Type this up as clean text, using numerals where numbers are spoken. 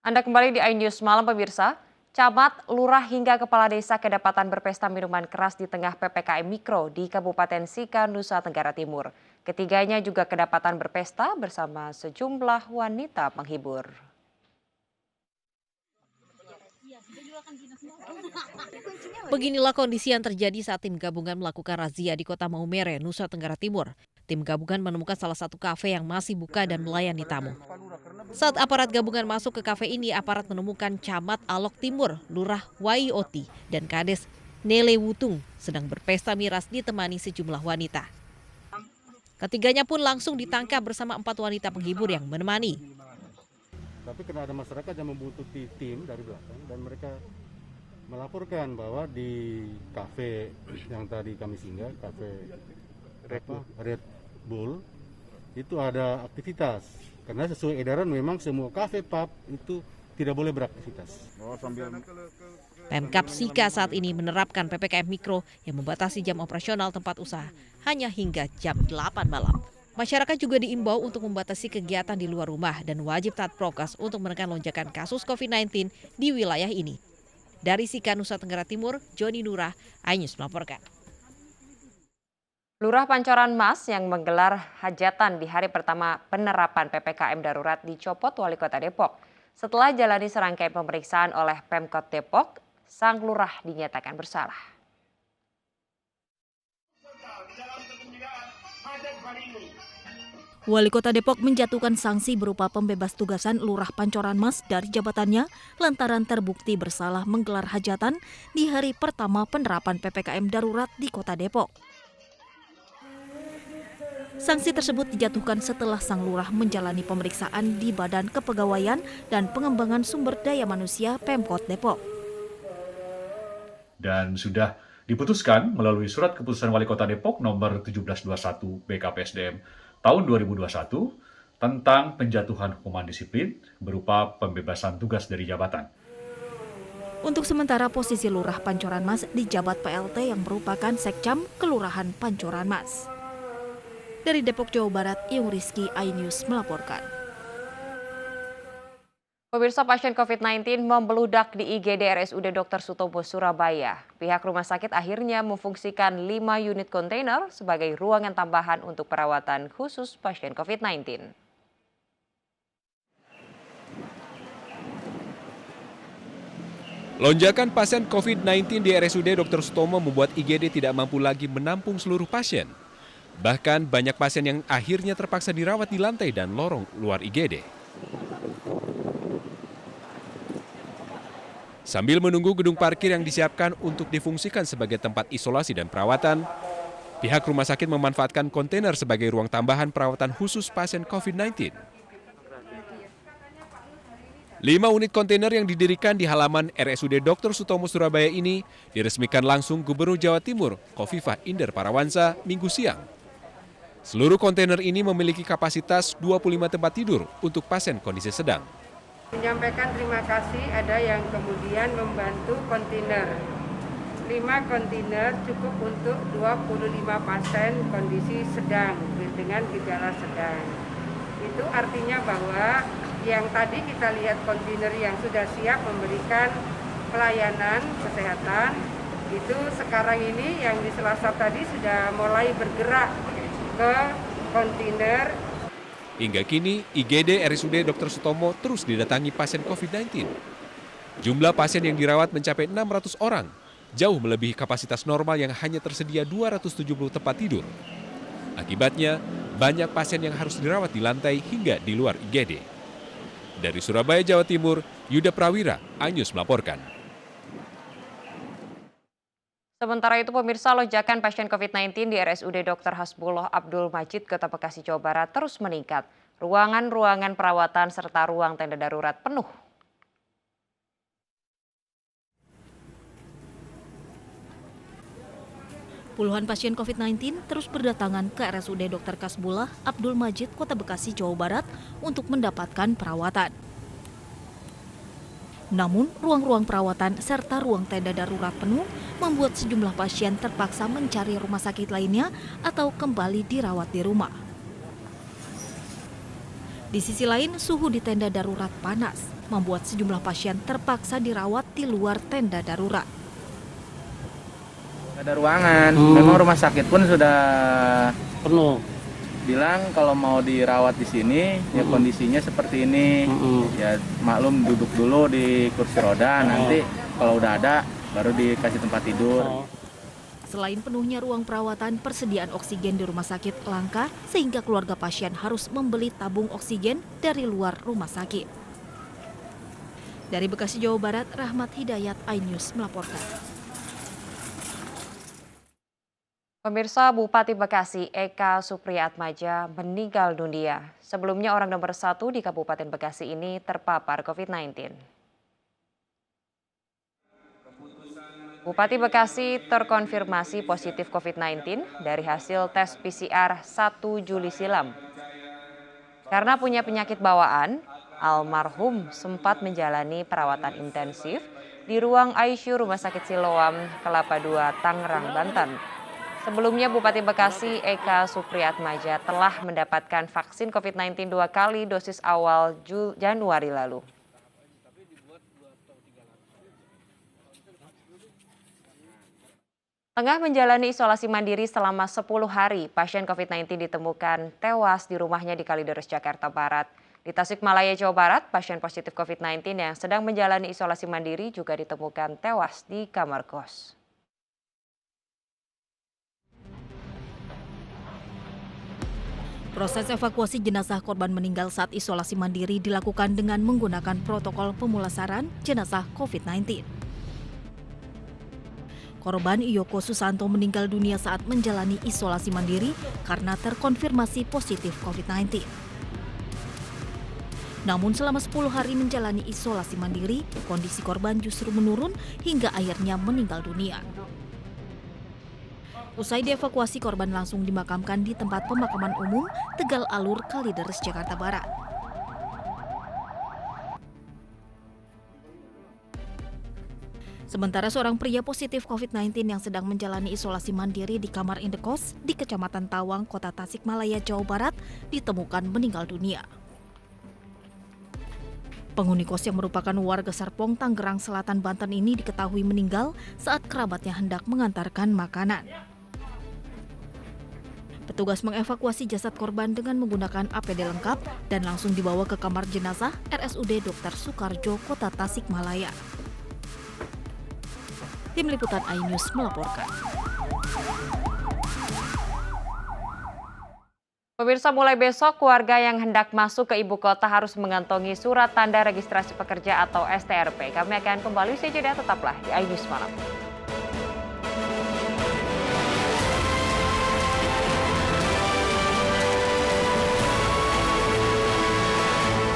Anda kembali di iNews Malam pemirsa. Camat, lurah hingga kepala desa kedapatan berpesta minuman keras di tengah PPKM Mikro di Kabupaten Sika, Nusa Tenggara Timur. Ketiganya juga kedapatan berpesta bersama sejumlah wanita penghibur. Beginilah kondisi yang terjadi saat tim gabungan melakukan razia di Kota Maumere, Nusa Tenggara Timur. Tim gabungan menemukan salah satu kafe yang masih buka dan melayani tamu. Saat aparat gabungan masuk ke kafe ini, aparat menemukan Camat Alok Timur, Lurah Waioti, dan Kades Nele Wutung sedang berpesta miras ditemani sejumlah wanita. Ketiganya pun langsung ditangkap bersama 4 wanita penghibur yang menemani. Tapi karena ada masyarakat yang membutuhkan tim dari belakang dan mereka melaporkan bahwa di kafe yang tadi kami singgah, kafe Red Bull, itu ada aktivitas. Karena sesuai edaran memang semua kafe pub itu tidak boleh beraktivitas. Pemkab Sika saat ini menerapkan PPKM Mikro yang membatasi jam operasional tempat usaha hanya hingga jam 8 malam. Masyarakat juga diimbau untuk membatasi kegiatan di luar rumah dan wajib taat prokes untuk menekan lonjakan kasus COVID-19 di wilayah ini. Dari Sika, Nusa Tenggara Timur, Joni Nurah, iNews melaporkan. Lurah Pancoran Mas yang menggelar hajatan di hari pertama penerapan PPKM darurat dicopot Wali Kota Depok. Setelah jalani serangkaian pemeriksaan oleh Pemkot Depok, sang lurah dinyatakan bersalah. Wali Kota Depok menjatuhkan sanksi berupa pembebas tugasan Lurah Pancoran Mas dari jabatannya lantaran terbukti bersalah menggelar hajatan di hari pertama penerapan PPKM darurat di Kota Depok. Sanksi tersebut dijatuhkan setelah sang lurah menjalani pemeriksaan di Badan Kepegawaian dan Pengembangan Sumber Daya Manusia Pemkot Depok. Dan sudah diputuskan melalui surat keputusan Wali Kota Depok nomor 1721 BKPSDM tahun 2021 tentang penjatuhan hukuman disiplin berupa pembebasan tugas dari jabatan. Untuk sementara posisi Lurah Pancoran Mas dijabat PLT yang merupakan Sekcam Kelurahan Pancoran Mas. Dari Depok, Jawa Barat, Yung Rizky, iNews melaporkan. Pemirsa, pasien COVID-19 membeludak di IGD RSUD Dr. Sutomo Surabaya. Pihak rumah sakit akhirnya memfungsikan 5 unit kontainer sebagai ruangan tambahan untuk perawatan khusus pasien COVID-19. Lonjakan pasien COVID-19 di RSUD Dr. Sutomo membuat IGD tidak mampu lagi menampung seluruh pasien. Bahkan banyak pasien yang akhirnya terpaksa dirawat di lantai dan lorong luar IGD. Sambil menunggu gedung parkir yang disiapkan untuk difungsikan sebagai tempat isolasi dan perawatan, pihak rumah sakit memanfaatkan kontainer sebagai ruang tambahan perawatan khusus pasien COVID-19. 5 unit kontainer yang didirikan di halaman RSUD Dr. Sutomo Surabaya ini diresmikan langsung Gubernur Jawa Timur, Khofifah Inder Parawansa, Minggu siang. Seluruh kontainer ini memiliki kapasitas 25 tempat tidur untuk pasien kondisi sedang. Menyampaikan terima kasih ada yang kemudian membantu kontainer. 5 kontainer cukup untuk 25 pasien kondisi sedang dengan gejala sedang. Itu artinya bahwa yang tadi kita lihat kontainer yang sudah siap memberikan pelayanan kesehatan, itu sekarang ini yang di Selasa tadi sudah mulai bergerak ke kontainer. Hingga kini, IGD RSUD Dr. Sutomo terus didatangi pasien COVID-19. Jumlah pasien yang dirawat mencapai 600 orang, jauh melebihi kapasitas normal yang hanya tersedia 270 tempat tidur. Akibatnya, banyak pasien yang harus dirawat di lantai hingga di luar IGD. Dari Surabaya, Jawa Timur, Yuda Prawira, iNews melaporkan. Sementara itu, pemirsa, lonjakan pasien COVID-19 di RSUD Dr. Hasbullah Abdul Majid, Kota Bekasi, Jawa Barat terus meningkat. Ruangan-ruangan perawatan serta ruang tenda darurat penuh. Puluhan pasien COVID-19 terus berdatangan ke RSUD Dr. Hasbullah Abdul Majid, Kota Bekasi, Jawa Barat untuk mendapatkan perawatan. Namun, ruang-ruang perawatan serta ruang tenda darurat penuh membuat sejumlah pasien terpaksa mencari rumah sakit lainnya atau kembali dirawat di rumah. Di sisi lain, suhu di tenda darurat panas. membuat sejumlah pasien terpaksa dirawat di luar tenda darurat. Ada ruangan, memang rumah sakit pun sudah penuh. bilang kalau mau dirawat di sini ya kondisinya seperti ini. Ya maklum duduk dulu di kursi roda, nanti kalau udah ada baru dikasih tempat tidur. Selain penuhnya ruang perawatan, persediaan oksigen di rumah sakit langka sehingga keluarga pasien harus membeli tabung oksigen dari luar rumah sakit. Dari Bekasi, Jawa Barat, Rahmat Hidayat, iNews melaporkan. Pemirsa, Bupati Bekasi Eka Supriyatmaja meninggal dunia. Sebelumnya orang nomor 1 di Kabupaten Bekasi ini terpapar COVID-19. Bupati Bekasi terkonfirmasi positif COVID-19 dari hasil tes PCR 1 Juli silam. Karena punya penyakit bawaan, almarhum sempat menjalani perawatan intensif di ruang ICU Rumah Sakit Siloam, Kelapa II, Tangerang, Banten. Sebelumnya Bupati Bekasi Eka Supriyatmaja telah mendapatkan vaksin COVID-19 2 kali dosis awal Januari lalu. Tengah menjalani isolasi mandiri selama 10 hari, pasien COVID-19 ditemukan tewas di rumahnya di Kalideres, Jakarta Barat. Di Tasikmalaya, Jawa Barat, pasien positif COVID-19 yang sedang menjalani isolasi mandiri juga ditemukan tewas di kamar kos. Proses evakuasi jenazah korban meninggal saat isolasi mandiri dilakukan dengan menggunakan protokol pemulasaran jenazah COVID-19. Korban Iyoko Susanto meninggal dunia saat menjalani isolasi mandiri karena terkonfirmasi positif COVID-19. Namun selama 10 hari menjalani isolasi mandiri, kondisi korban justru menurun hingga akhirnya meninggal dunia. Usai dievakuasi, korban langsung dimakamkan di tempat pemakaman umum Tegal Alur, Kalideres, Jakarta Barat. Sementara seorang pria positif COVID-19 yang sedang menjalani isolasi mandiri di kamar indekos di Kecamatan Tawang, Kota Tasikmalaya, Jawa Barat, ditemukan meninggal dunia. Penghuni kos yang merupakan warga Serpong, Tangerang Selatan, Banten ini diketahui meninggal saat kerabatnya hendak mengantarkan makanan. Petugas mengevakuasi jasad korban dengan menggunakan APD lengkap dan langsung dibawa ke kamar jenazah RSUD Dr. Soekarjo, Kota Tasikmalaya. Tim Liputan iNews melaporkan. Pemirsa, mulai besok warga yang hendak masuk ke ibu kota harus mengantongi surat tanda registrasi pekerja atau STRP. Kami akan kembali usai jeda, tetaplah di iNews Malam.